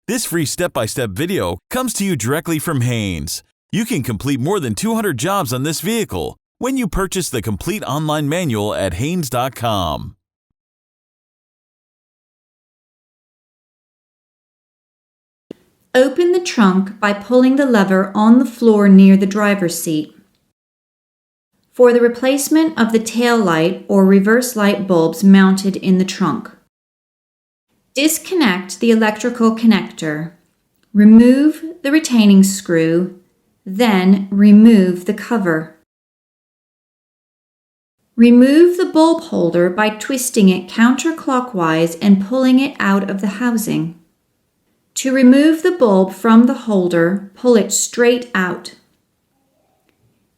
This free step-by-step video comes to you directly from Haynes. You can complete more than 200 jobs on this vehicle when you purchase the complete online manual at Haynes.com. Open the trunk by pulling the lever on the floor near the driver's seat. For the replacement of the tail light or reverse light bulbs mounted in the trunk, disconnect the electrical connector, remove the retaining screw, then remove the cover. Remove the bulb holder by twisting it counterclockwise and pulling it out of the housing. To remove the bulb from the holder, pull it straight out.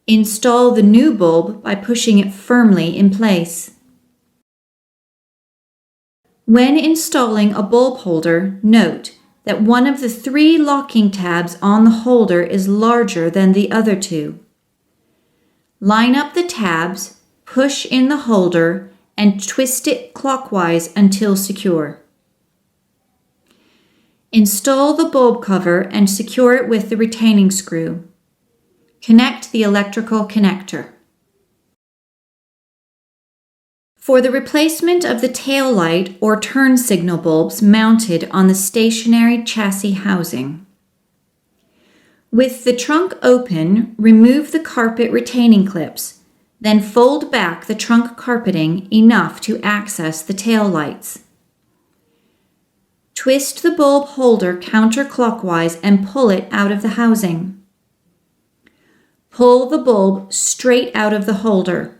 Install the new bulb by pushing it firmly in place. When installing a bulb holder, note that one of the 3 locking tabs on the holder is larger than the other 2. Line up the tabs, push in the holder, and twist it clockwise until secure. Install the bulb cover and secure it with the retaining screw. Connect the electrical connector. For the replacement of the tail light or turn signal bulbs mounted on the stationary chassis housing, with the trunk open, remove the carpet retaining clips, then fold back the trunk carpeting enough to access the tail lights. Twist the bulb holder counterclockwise and pull it out of the housing. Pull the bulb straight out of the holder.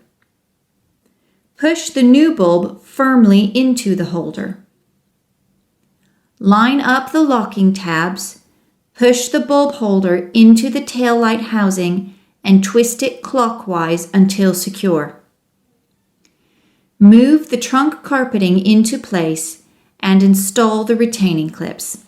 Push the new bulb firmly into the holder. Line up the locking tabs, push the bulb holder into the tail light housing and twist it clockwise until secure. Move the trunk carpeting into place and install the retaining clips.